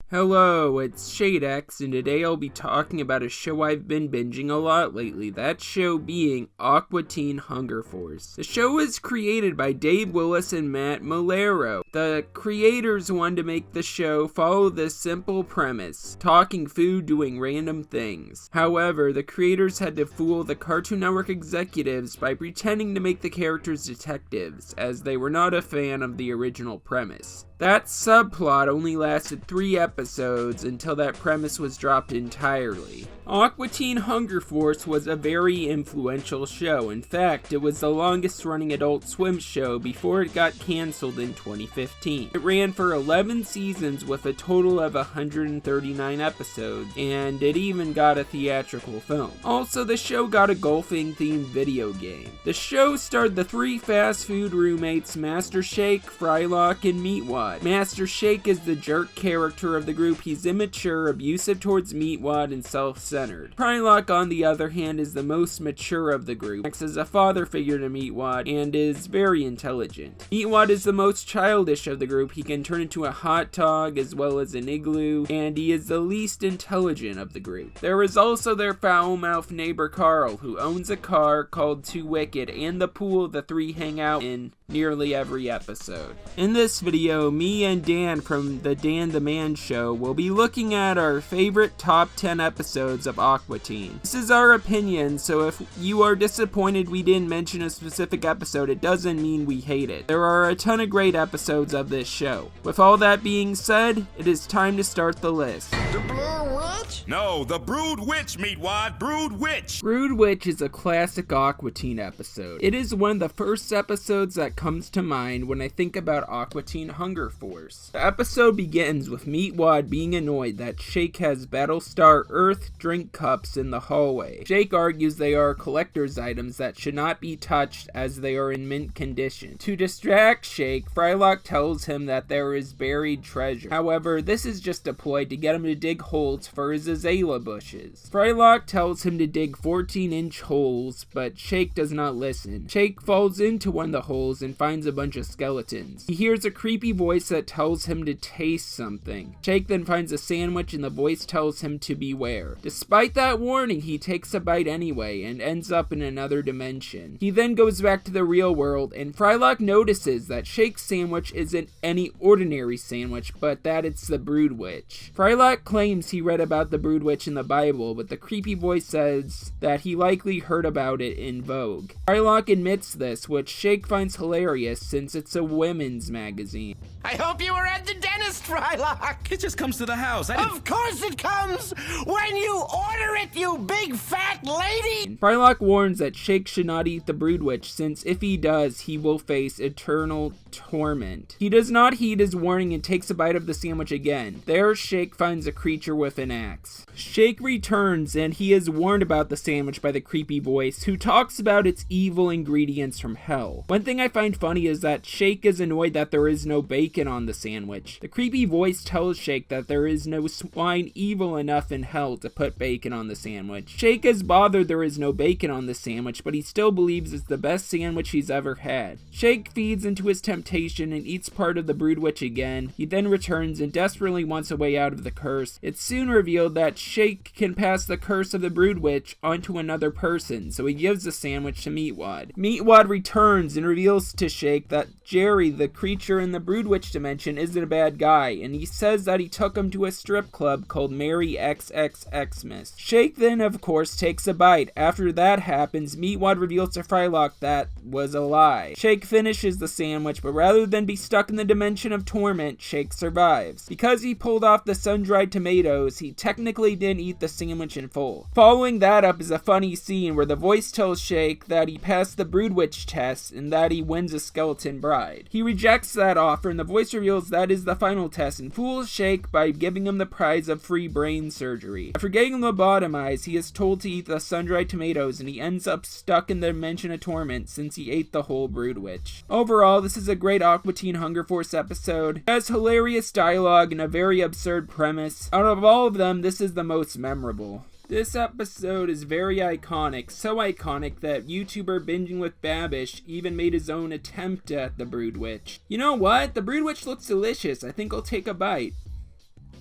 Hello, it's ShadeX, and today I'll be talking about a show I've been binging a lot lately, that show being Aqua Teen Hunger Force. The show was created by Dave Willis and Matt Molero. The creators wanted to make the show follow this simple premise, talking food, doing random things. However, the creators had to fool the Cartoon Network executives by pretending to make the characters detectives, as they were not a fan of the original premise. That subplot only lasted 3 episodes until that premise was dropped entirely. Aqua Teen Hunger Force was a very influential show. In fact, it was the longest running Adult Swim show before it got cancelled in 2015. It ran for 11 seasons with a total of 139 episodes, and it even got a theatrical film. Also, the show got a golfing themed video game. The show starred the 3 fast food roommates Master Shake, Frylock, and Meatwad. Master Shake is the jerk character of the group. He's immature, abusive towards Meatwad, and self-centered. Frylock, on the other hand, is the most mature of the group, acts as a father figure to Meatwad, and is very intelligent. Meatwad is the most childish of the group. He can turn into a hot dog as well as an igloo, and he is the least intelligent of the group. There is also their foul-mouthed neighbor Carl, who owns a car called Too Wicked, and the pool the 3 hang out in nearly every episode. In this video, me and Dan from the Dan the Man Show will be looking at our favorite top 10 episodes of Aqua Teen. This is our opinion, so if you are disappointed we didn't mention a specific episode, it doesn't mean we hate it. There are a ton of great episodes of this show. With all that being said, it is time to start the list. The Blue Witch? No, the Brood Witch, Meatwad, Brood Witch! Brood Witch is a classic Aqua Teen episode. It is one of the first episodes that comes to mind when I think about Aqua Teen Hunger Force. The episode begins with Meatwad being annoyed that Shake has Battlestar Earth drink cups in the hallway. Shake argues they are collector's items that should not be touched as they are in mint condition. To distract Shake, Frylock tells him that there is buried treasure. However, this is just a ploy to get him to dig holes for his azalea bushes. Frylock tells him to dig 14-inch holes, but Shake does not listen. Shake falls into one of the holes and finds a bunch of skeletons. He hears a creepy voice that tells him to taste something. Shake then finds a sandwich and the voice tells him to beware. Despite that warning, he takes a bite anyway and ends up in another dimension. He then goes back to the real world, and Frylock notices that Shake's sandwich isn't any ordinary sandwich, but that it's the Brood Witch. Frylock claims he read about the Brood Witch in the Bible, but the creepy voice says that he likely heard about it in Vogue. Frylock admits this, which Shake finds hilarious since it's a women's magazine. I hope you were at the dentist, Frylock! It just comes to the house. Of course it comes! When you order it, you big fat lady! Frylock warns that Shake should not eat the Brood Witch, since if he does, he will face eternal torment. He does not heed his warning and takes a bite of the sandwich again. There, Shake finds a creature with an axe. Shake returns, and he is warned about the sandwich by the creepy voice, who talks about its evil ingredients from hell. One thing I find funny is that Shake is annoyed that there is no bacon on the sandwich. The creepy voice tells Shake that there is no swine evil enough in hell to put bacon on the sandwich. Shake is bothered there is no bacon on the sandwich, but he still believes it's the best sandwich he's ever had. Shake feeds into his temptation and eats part of the Brood Witch again. He then returns and desperately wants a way out of the curse. It's soon revealed that Shake can pass the curse of the Brood Witch onto another person, so he gives the sandwich to Meatwad. Meatwad returns and reveals to Shake that Jerry, the creature in the Brood Witch dimension, isn't a bad guy, and he says that he took him to a strip club called Merry XXXmas. Shake then, of course, takes a bite. After that happens, Meatwad reveals to Frylock that was a lie. Shake finishes the sandwich, but rather than be stuck in the dimension of torment, Shake survives. Because he pulled off the sun-dried tomatoes, he technically didn't eat the sandwich in full. Following that up is a funny scene where the voice tells Shake that he passed the Brood Witch test and that he wins a skeleton bride. He rejects that offer, and the voice reveals that is the final test and fools Shake by giving him the prize of free brain surgery. After getting lobotomized, he is told to eat the sun-dried tomatoes, and he ends up stuck in the dimension of torment since he ate the whole Brood Witch. Overall, this is a great Aqua Teen Hunger Force episode. It has hilarious dialogue and a very absurd premise. Out of all of them, this is the most memorable. This episode is very iconic, so iconic that YouTuber Binging with Babish even made his own attempt at the Brood Witch. You know what? The Brood Witch looks delicious. I think I'll take a bite.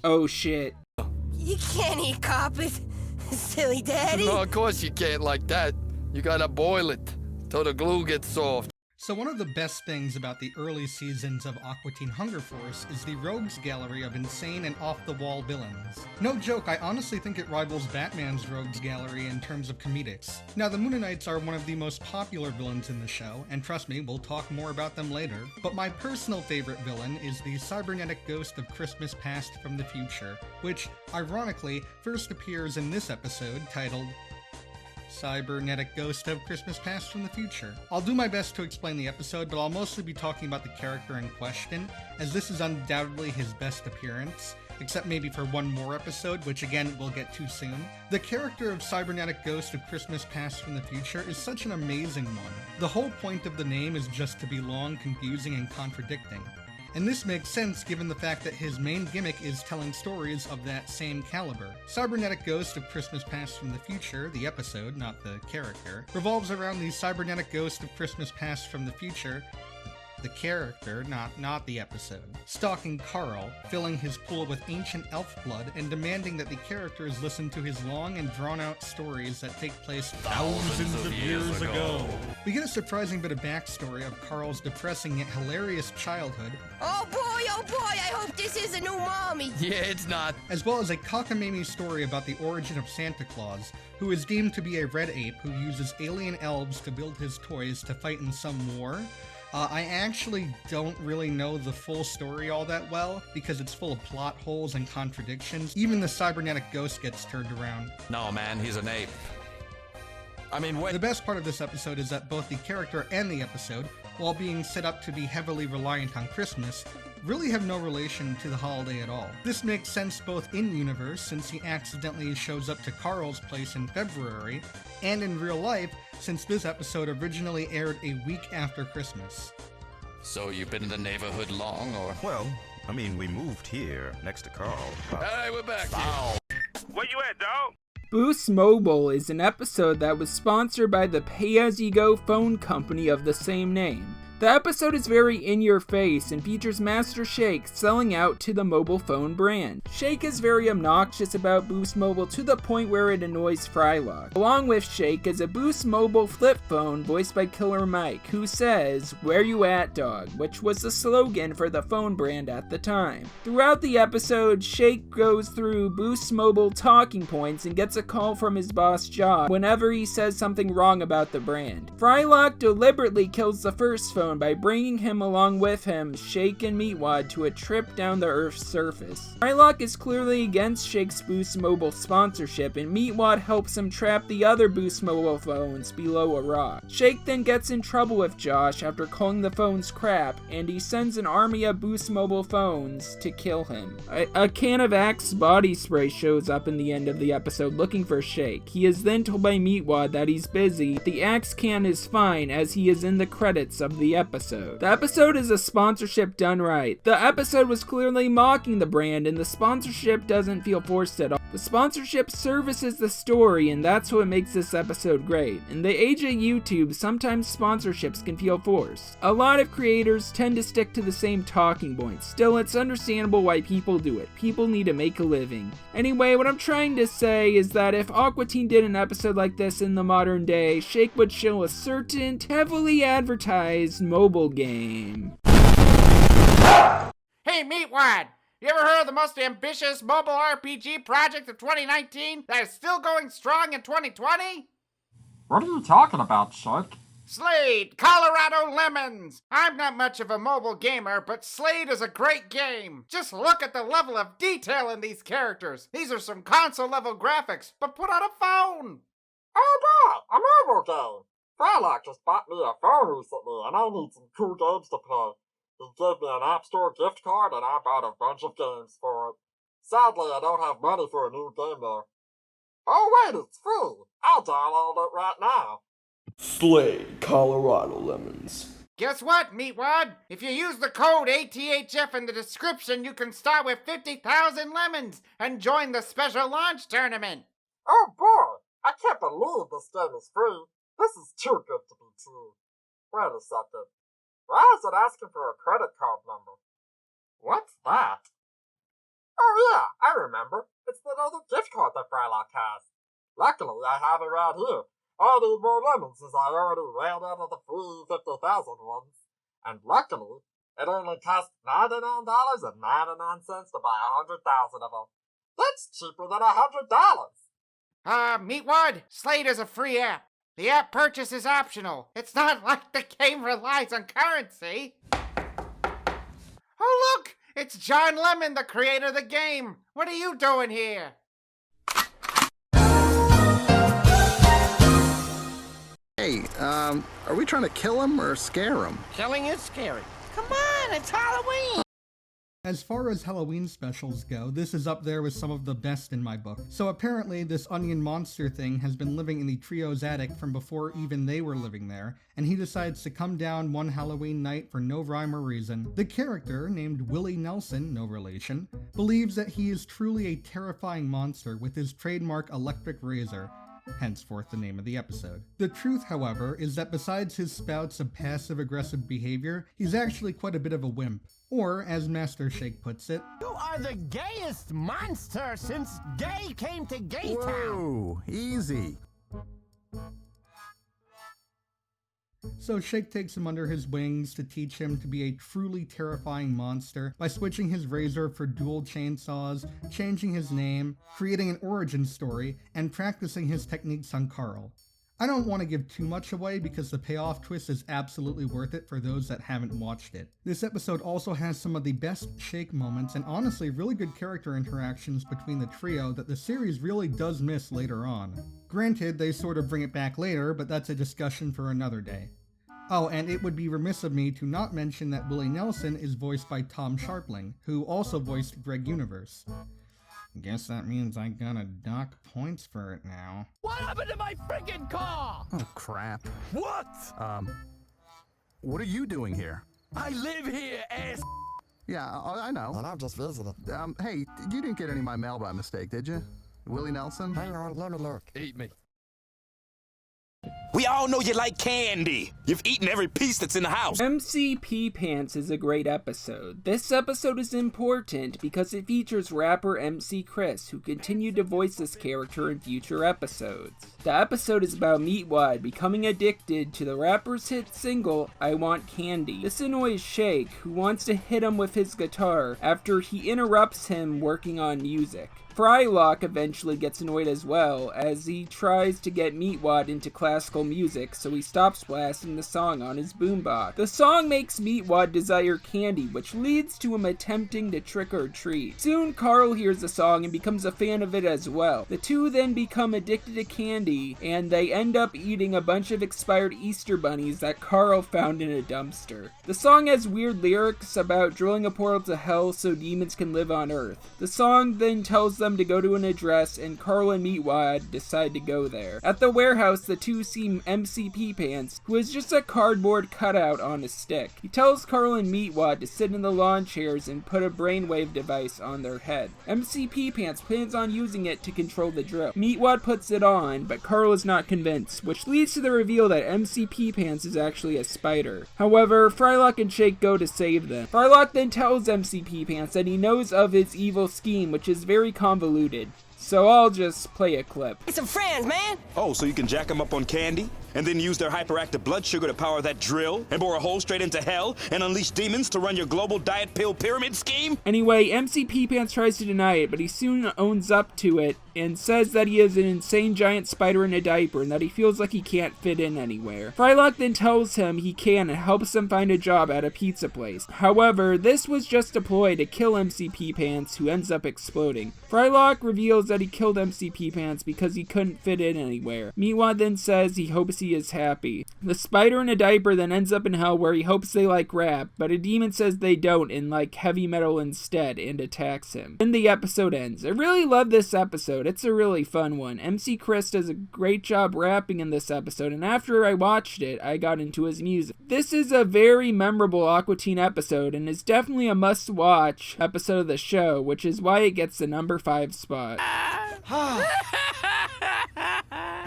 Oh shit. You can't eat carpet, silly daddy. No, of course you can't like that. You gotta boil it till the glue gets soft. So one of the best things about the early seasons of Aqua Teen Hunger Force is the rogues gallery of insane and off-the-wall villains. No joke, I honestly think it rivals Batman's rogues gallery in terms of comedics. Now, the Mooninites are one of the most popular villains in the show, and trust me, we'll talk more about them later, but my personal favorite villain is the cybernetic ghost of Christmas Past from the Future, which, ironically, first appears in this episode titled Cybernetic Ghost of Christmas Past from the Future. I'll do my best to explain the episode, but I'll mostly be talking about the character in question, as this is undoubtedly his best appearance, except maybe for one more episode, which again we'll get to soon. The character of Cybernetic Ghost of Christmas Past from the Future is such an amazing one. The whole point of the name is just to be long, confusing, and contradicting. And this makes sense given the fact that his main gimmick is telling stories of that same caliber. Cybernetic Ghost of Christmas Past from the Future, the episode, not the character, revolves around the Cybernetic Ghost of Christmas Past from the Future, the character, not the episode, stalking Carl, filling his pool with ancient elf blood, and demanding that the characters listen to his long and drawn-out stories that take place thousands of years ago. We get a surprising bit of backstory of Carl's depressing yet hilarious childhood. Oh boy, I hope this is a new mommy. Yeah, it's not. As well as a cockamamie story about the origin of Santa Claus, who is deemed to be a red ape who uses alien elves to build his toys to fight in some war. I actually don't really know the full story all that well, because it's full of plot holes and contradictions. Even the cybernetic ghost gets turned around. No, man, he's an ape. I mean, wait. The best part of this episode is that both the character and the episode, while being set up to be heavily reliant on Christmas, really have no relation to the holiday at all. This makes sense both in-universe, since he accidentally shows up to Carl's place in February, and in real life, since this episode originally aired a week after Christmas. So you've been in the neighborhood long, or? Well, I mean, we moved here, next to Carl. Hey, we're back. Where you at, dog? Boost Mobile is an episode that was sponsored by the pay-as-you-go phone company of the same name. The episode is very in-your-face and features Master Shake selling out to the mobile phone brand. Shake is very obnoxious about Boost Mobile to the point where it annoys Frylock. Along with Shake is a Boost Mobile flip phone voiced by Killer Mike, who says, "Where you at, dog?" which was the slogan for the phone brand at the time. Throughout the episode, Shake goes through Boost Mobile talking points and gets a call from his boss Josh whenever he says something wrong about the brand. Frylock deliberately kills the first phone by bringing him along with him, Shake and Meatwad, to a trip down the Earth's surface. Frylock is clearly against Shake's Boost Mobile sponsorship, and Meatwad helps him trap the other Boost Mobile phones below a rock. Shake then gets in trouble with Josh after calling the phones crap, and he sends an army of Boost Mobile phones to kill him. A can of Axe body spray shows up in the end of the episode looking for Shake. He is then told by Meatwad that he's busy. The Axe can is fine, as he is in the credits of the episode. The episode is a sponsorship done right. The episode was clearly mocking the brand, and the sponsorship doesn't feel forced at all. The sponsorship services the story, and that's what makes this episode great. In the age of YouTube, sometimes sponsorships can feel forced. A lot of creators tend to stick to the same talking points. Still, it's understandable why people do it. People need to make a living. Anyway, what I'm trying to say is that if Aqua Teen did an episode like this in the modern day, Shake would show a certain heavily advertised mobile game. Hey, Meatwad! You ever heard of the most ambitious mobile RPG project of 2019 that is still going strong in 2020? What are you talking about, Shake? Slade, Colorado Lemons! I'm not much of a mobile gamer, but Slade is a great game. Just look at the level of detail in these characters. These are some console-level graphics, but put on a phone. Oh boy, a mobile game! Frylock just bought me a phone recently, and I need some cool games to play. He gave me an App Store gift card, and I bought a bunch of games for it. Sadly, I don't have money for a new game, though. Oh wait, it's free! I'll download it right now. Slade, Colorado Lemons. Guess what, Meatwad? If you use the code ATHF in the description, you can start with 50,000 lemons and join the special launch tournament. Oh boy, I can't believe this game is free. This is too good to be true. Wait a second. Why is it asking for a credit card number? What's that? Oh yeah, I remember. It's that other gift card that Frylock has. Luckily, I have it right here. I need more lemons since I already ran out of the free 50,000 ones. And luckily, it only cost $99.99 to buy 100,000 of them. That's cheaper than $100. Meatwad, Slade is a free app. The app purchase is optional. It's not like the game relies on currency. Oh look, it's John Lemon, the creator of the game. What are you doing here? Hey, are we trying to kill him or scare him? Killing is scary. Come on, it's Halloween! As far as Halloween specials go, this is up there with some of the best in my book. So apparently this onion monster thing has been living in the trio's attic from before even they were living there, and he decides to come down one Halloween night for no rhyme or reason. The character, named Willie Nelson, no relation, believes that he is truly a terrifying monster with his trademark electric razor, henceforth the name of the episode. The truth, however, is that besides his spouts of passive-aggressive behavior, he's actually quite a bit of a wimp. Or, as Master Shake puts it, "You are the gayest monster since gay came to Gaytown." Whoa, easy. So Shake takes him under his wings to teach him to be a truly terrifying monster by switching his razor for dual chainsaws, changing his name, creating an origin story, and practicing his techniques on Carl. I don't want to give too much away because the payoff twist is absolutely worth it for those that haven't watched it. This episode also has some of the best Shake moments and honestly really good character interactions between the trio that the series really does miss later on. Granted, they sort of bring it back later, but that's a discussion for another day. Oh, and it would be remiss of me to not mention that Willie Nelson is voiced by Tom Sharpling, who also voiced Greg Universe. Guess that means I gotta dock points for it now. What happened to my friggin' car? Oh, crap. What? What are you doing here? I live here, ass. Yeah, I know. And I'm just visiting. Hey, you didn't get any of my mail by mistake, did you? Willie Nelson? Hang on, let me look. Eat me. We all know you like candy. You've eaten every piece that's in the house. MCP Pants is a great episode. This episode is important because it features rapper MC Chris, who continued to voice this character in future episodes. The episode is about Meatwad becoming addicted to the rapper's hit single, I Want Candy. This annoys Shake, who wants to hit him with his guitar after he interrupts him working on music. Frylock eventually gets annoyed as well, as he tries to get Meatwad into classical music, so he stops blasting the song on his boombox. The song makes Meatwad desire candy, which leads to him attempting to trick or treat. Soon Carl hears the song and becomes a fan of it as well. The two then become addicted to candy, and they end up eating a bunch of expired Easter bunnies that Carl found in a dumpster. The song has weird lyrics about drilling a portal to hell so demons can live on Earth. The song then tells them to go to an address, and Carl and Meatwad decide to go there. At the warehouse, the two see MCP Pants, who is just a cardboard cutout on a stick. He tells Carl and Meatwad to sit in the lawn chairs and put a brainwave device on their head. MCP Pants plans on using it to control the drill. Meatwad puts it on, but Carl is not convinced, which leads to the reveal that MCP Pants is actually a spider. However, Frylock and Shake go to save them. Frylock then tells MCP Pants that he knows of his evil scheme, which is very convoluted. So I'll just play a clip. It's some friends, man. Oh, so you can jack them up on candy? And then use their hyperactive blood sugar to power that drill? And bore a hole straight into hell? And unleash demons to run your global diet pill pyramid scheme? Anyway, MCP Pants tries to deny it, but he soon owns up to it and says that he is an insane giant spider in a diaper and that he feels like he can't fit in anywhere. Frylock then tells him he can and helps him find a job at a pizza place. However, this was just a ploy to kill MCP Pants, who ends up exploding. Frylock reveals that he killed MCP Pants because he couldn't fit in anywhere. Meatwad then says he hopes he is happy. The spider in a diaper then ends up in hell where he hopes they like rap, but a demon says they don't and like heavy metal instead and attacks him. Then the episode ends. I really love this episode. It's a really fun one. MC Chris does a great job rapping in this episode, and after I watched it, I got into his music. This is a very memorable Aqua Teen episode and is definitely a must-watch episode of the show, which is why it gets the number 5 spot. Now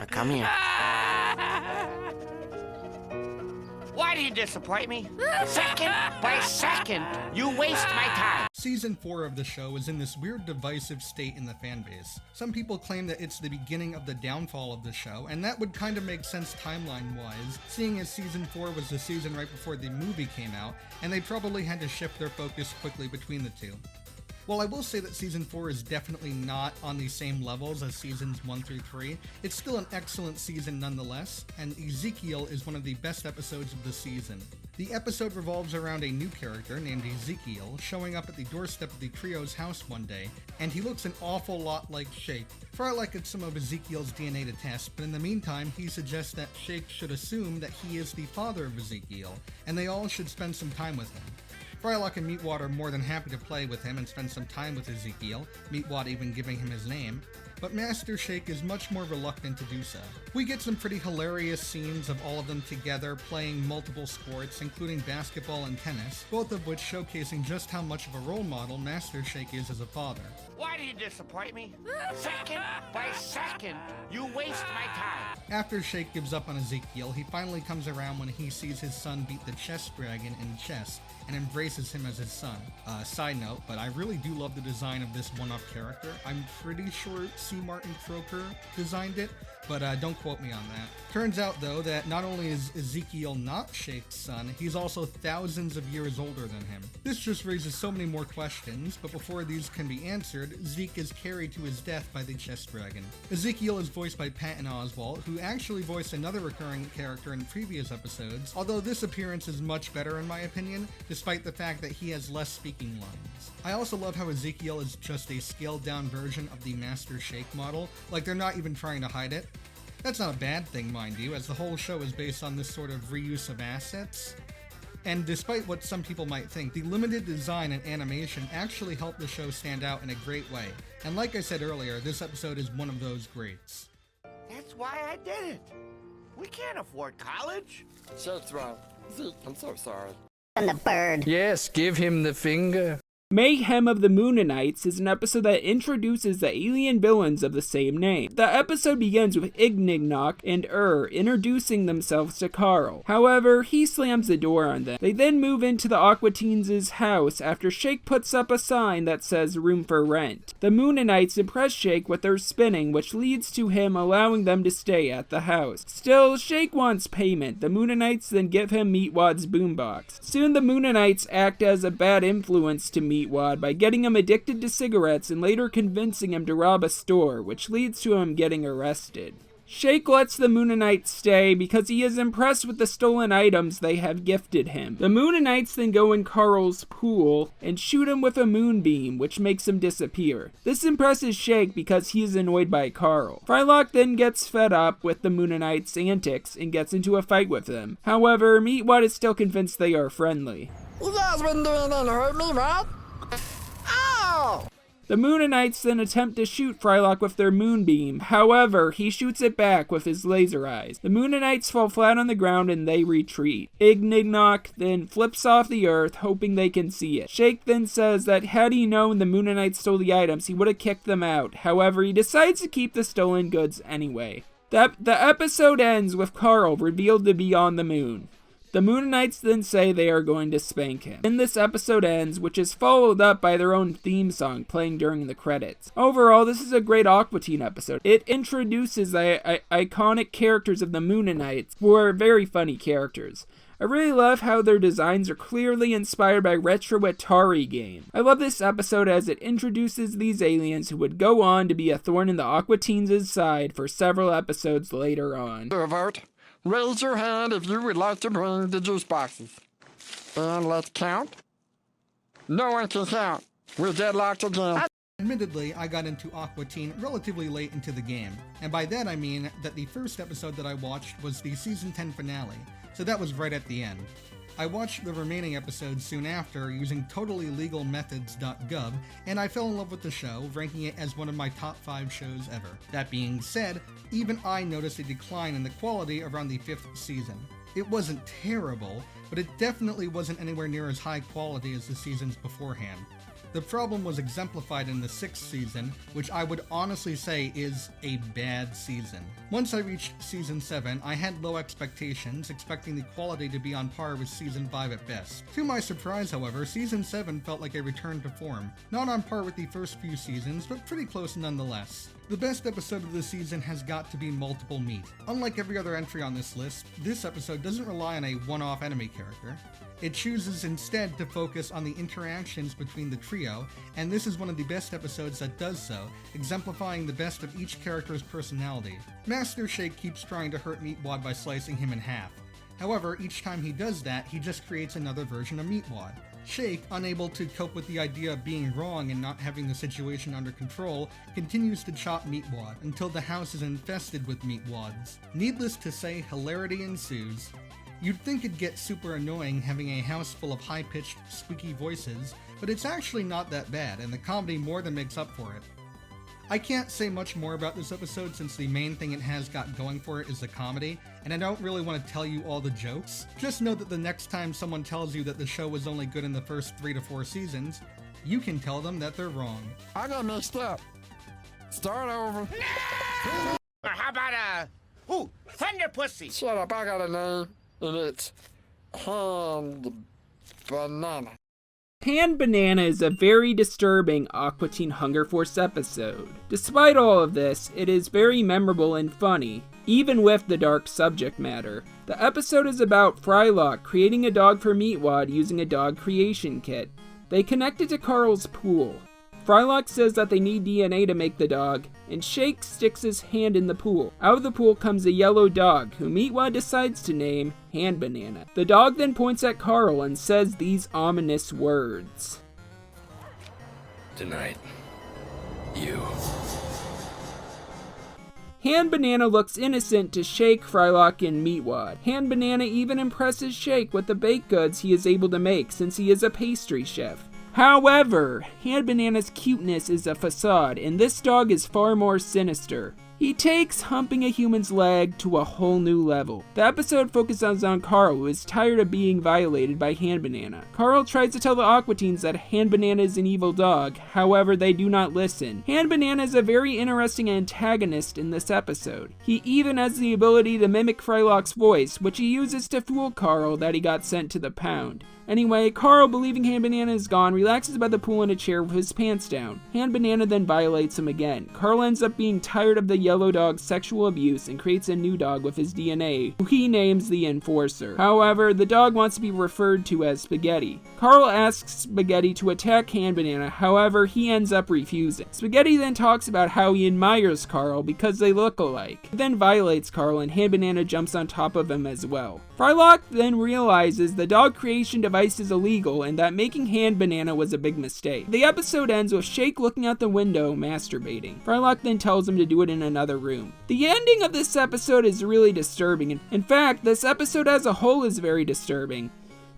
come here. Why do you disappoint me? Second by second, you waste my time. Season 4 of the show is in this weird divisive state in the fanbase. Some people claim that it's the beginning of the downfall of the show, and that would kind of make sense timeline-wise, seeing as Season 4 was the season right before the movie came out, and they probably had to shift their focus quickly between the two. While I will say that Season 4 is definitely not on the same levels as Seasons 1 through 3, it's still an excellent season nonetheless, and Ezekiel is one of the best episodes of the season. The episode revolves around a new character named Ezekiel showing up at the doorstep of the trio's house one day, and he looks an awful lot like Shake. Frylock gets some of Ezekiel's DNA to test, but in the meantime, he suggests that Shake should assume that he is the father of Ezekiel, and they all should spend some time with him. Frylock and Meatwad are more than happy to play with him and spend some time with Ezekiel, Meatwad even giving him his name, but Master Shake is much more reluctant to do so. We get some pretty hilarious scenes of all of them together playing multiple sports, including basketball and tennis, both of which showcasing just how much of a role model Master Shake is as a father. Why do you disappoint me? Second by second, you waste my time. After Shake gives up on Ezekiel, he finally comes around when he sees his son beat the chess dragon in chess and embraces him as his son. Side note, but I really do love the design of this one-off character. I'm pretty sure C. Martin Croker designed it, but don't quote me on that. Turns out, though, that not only is Ezekiel not Shake's son, he's also thousands of years older than him. This just raises so many more questions, but before these can be answered, Zeke is carried to his death by the chess dragon. Ezekiel is voiced by Patton Oswalt, who actually voiced another recurring character in previous episodes, although this appearance is much better in my opinion, despite the fact that he has less speaking lines. I also love how Ezekiel is just a scaled down version of the Master Shake model, like they're not even trying to hide it. That's not a bad thing, mind you, as the whole show is based on this sort of reuse of assets. And despite what some people might think, the limited design and animation actually helped the show stand out in a great way. And like I said earlier, this episode is one of those greats. That's why I did it. We can't afford college. Shake's wrong. Zeke, I'm so sorry. And the bird. Yes, give him the finger. Mayhem of the Moonanites is an episode that introduces the alien villains of the same name. The episode begins with Ignignok and introducing themselves to Carl. However, he slams the door on them. They then move into the Aqua Teens' house after Shake puts up a sign that says room for rent. The Moonanites impress Shake with their spinning, which leads to him allowing them to stay at the house. Still, Shake wants payment. The Moonanites then give him Meatwad's boombox. Soon the Moonanites act as a bad influence to Meatwad by getting him addicted to cigarettes and later convincing him to rob a store, which leads to him getting arrested. Shake lets the Moonanites stay because he is impressed with the stolen items they have gifted him. The Moonanites then go in Carl's pool and shoot him with a moonbeam, which makes him disappear. This impresses Shake because he is annoyed by Carl. Frylock then gets fed up with the Moonanites' antics and gets into a fight with them. However, Meatwad is still convinced they are friendly. You guys wouldn't do anything to hurt me, right? Ow! The Moonanites then attempt to shoot Frylock with their moonbeam. However, he shoots it back with his laser eyes. The Moonanites fall flat on the ground and they retreat. Ignignok then flips off the earth, hoping they can see it. Shake then says that had he known the Moonanites stole the items, he would have kicked them out. However, he decides to keep the stolen goods anyway. The episode ends with Carl revealed to be on the moon. The Moonanites then say they are going to spank him. Then this episode ends, which is followed up by their own theme song playing during the credits. Overall, this is a great Aqua Teen episode. It introduces the iconic characters of the Moonanites, who are very funny characters. I really love how their designs are clearly inspired by retro Atari games. I love this episode as it introduces these aliens who would go on to be a thorn in the Aqua Teens' side for several episodes later on. Pervert. Raise your hand if you would like to bring the juice boxes. And let's count. No one can count. We're deadlocked again. Admittedly, I got into Aqua Teen relatively late into the game, and by that I mean that the first episode that I watched was the Season 10 finale, so that was right at the end. I watched the remaining episodes soon after using totallylegalmethods.gov, and I fell in love with the show, ranking it as one of my top 5 shows ever. That being said, even I noticed a decline in the quality around the 5th season. It wasn't terrible, but it definitely wasn't anywhere near as high quality as the seasons beforehand. The problem was exemplified in the 6th season, which I would honestly say is a bad season. Once I reached season 7, I had low expectations, expecting the quality to be on par with season 5 at best. To my surprise, however, season 7 felt like a return to form. Not on par with the first few seasons, but pretty close nonetheless. The best episode of the season has got to be Multiple Meat. Unlike every other entry on this list, this episode doesn't rely on a one-off enemy character. It chooses instead to focus on the interactions between the trio, and this is one of the best episodes that does so, exemplifying the best of each character's personality. Master Shake keeps trying to hurt Meatwad by slicing him in half. However, each time he does that, he just creates another version of Meatwad. Shake, unable to cope with the idea of being wrong and not having the situation under control, continues to chop Meatwad until the house is infested with Meatwads. Needless to say, hilarity ensues. You'd think it'd get super annoying having a house full of high-pitched, squeaky voices, but it's actually not that bad, and the comedy more than makes up for it. I can't say much more about this episode since the main thing it has got going for it is the comedy, and I don't really want to tell you all the jokes. Just know that the next time someone tells you that the show was only good in the first 3 to 4 seasons, you can tell them that they're wrong. I got mixed up. Start over. No! How about, Thunder Pussy? Shut up, I got a name, and it's Hand Banana. Hand Banana is a very disturbing Aqua Teen Hunger Force episode. Despite all of this, it is very memorable and funny, even with the dark subject matter. The episode is about Frylock creating a dog for Meatwad using a dog creation kit. They connect it to Carl's pool. Frylock says that they need DNA to make the dog, and Shake sticks his hand in the pool. Out of the pool comes a yellow dog, who Meatwad decides to name Hand Banana. The dog then points at Carl and says these ominous words. Tonight, you. Hand Banana looks innocent to Shake, Frylock, and Meatwad. Hand Banana even impresses Shake with the baked goods he is able to make since he is a pastry chef. However, Hand Banana's cuteness is a facade, and this dog is far more sinister. He takes humping a human's leg to a whole new level. The episode focuses on Carl, who is tired of being violated by Hand Banana. Carl tries to tell the Aqua Teens that Hand Banana is an evil dog, however they do not listen. Hand Banana is a very interesting antagonist in this episode. He even has the ability to mimic Frylock's voice, which he uses to fool Carl that he got sent to the pound. Anyway, Carl, believing Hand Banana is gone, relaxes by the pool in a chair with his pants down. Hand Banana then violates him again. Carl ends up being tired of the yellow dog's sexual abuse and creates a new dog with his DNA, who he names the Enforcer. However, the dog wants to be referred to as Spaghetti. Carl asks Spaghetti to attack Hand Banana, however, he ends up refusing. Spaghetti then talks about how he admires Carl because they look alike. He then violates Carl and Hand Banana jumps on top of him as well. Frylock then realizes the dog creation device is illegal and that making Hand Banana was a big mistake. The episode ends with Shake looking out the window masturbating. Frylock then tells him to do it in another room. The ending of this episode is really disturbing. In fact, this episode as a whole is very disturbing.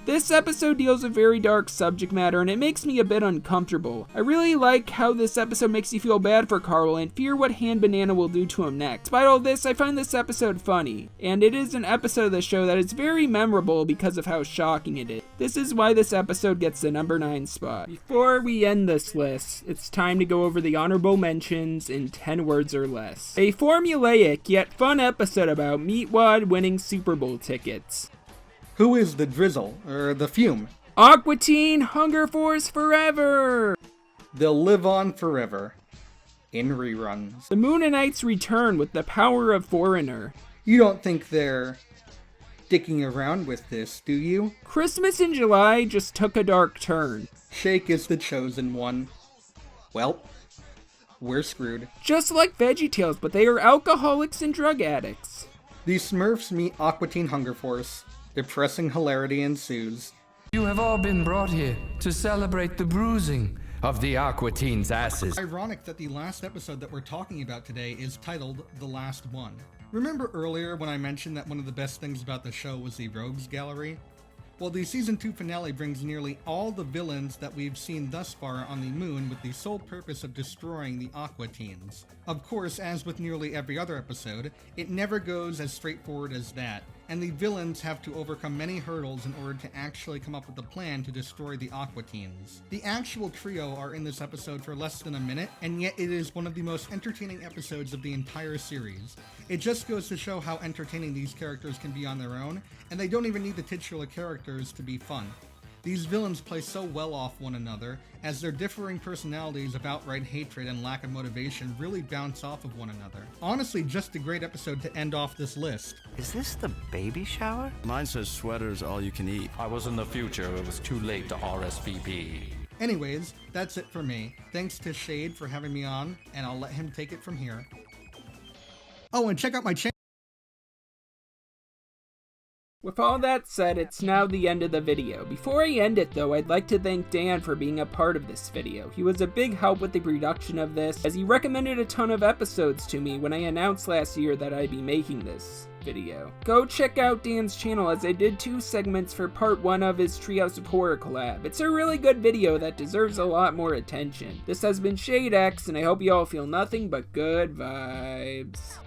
This episode deals with very dark subject matter and it makes me a bit uncomfortable. I really like how this episode makes you feel bad for Carl and fear what Hand Banana will do to him next. Despite all this, I find this episode funny, and it is an episode of the show that is very memorable because of how shocking it is. This is why this episode gets the number 9 spot. Before we end this list, it's time to go over the honorable mentions in 10 words or less. A formulaic yet fun episode about Meatwad winning Super Bowl tickets. Who is the drizzle, or the fume? Aqua Teen Hunger Force forever! They'll live on forever. In reruns. The Moonanites return with the power of Foreigner. You don't think they're dicking around with this, do you? Christmas in July just took a dark turn. Shake is the chosen one. Well, we're screwed. Just like VeggieTales, but they are alcoholics and drug addicts. The Smurfs meet Aqua Teen Hunger Force. Depressing hilarity ensues. You have all been brought here to celebrate the bruising of the Aqua Teens' asses. Ironic that the last episode that we're talking about today is titled The Last One. Remember earlier when I mentioned that one of the best things about the show was the Rogues Gallery? Well, the Season 2 finale brings nearly all the villains that we've seen thus far on the moon with the sole purpose of destroying the Aqua Teens. Of course, as with nearly every other episode, it never goes as straightforward as that, and the villains have to overcome many hurdles in order to actually come up with a plan to destroy the Aqua Teens. The actual trio are in this episode for less than a minute, and yet it is one of the most entertaining episodes of the entire series. It just goes to show how entertaining these characters can be on their own, and they don't even need the titular characters to be fun. These villains play so well off one another, as their differing personalities of outright hatred and lack of motivation really bounce off of one another. Honestly, just a great episode to end off this list. Is this the baby shower? Mine says sweaters all you can eat. I was in the future, it was too late to RSVP. Anyways, that's it for me. Thanks to Shade for having me on, and I'll let him take it from here. Oh, and check out my channel. With all that said, it's now the end of the video. Before I end it though, I'd like to thank Dan for being a part of this video. He was a big help with the production of this, as he recommended a ton of episodes to me when I announced last year that I'd be making this video. Go check out Dan's channel, as I did 2 segments for part 1 of his Treehouse of Horror collab. It's a really good video that deserves a lot more attention. This has been ShadeX, and I hope you all feel nothing but good vibes.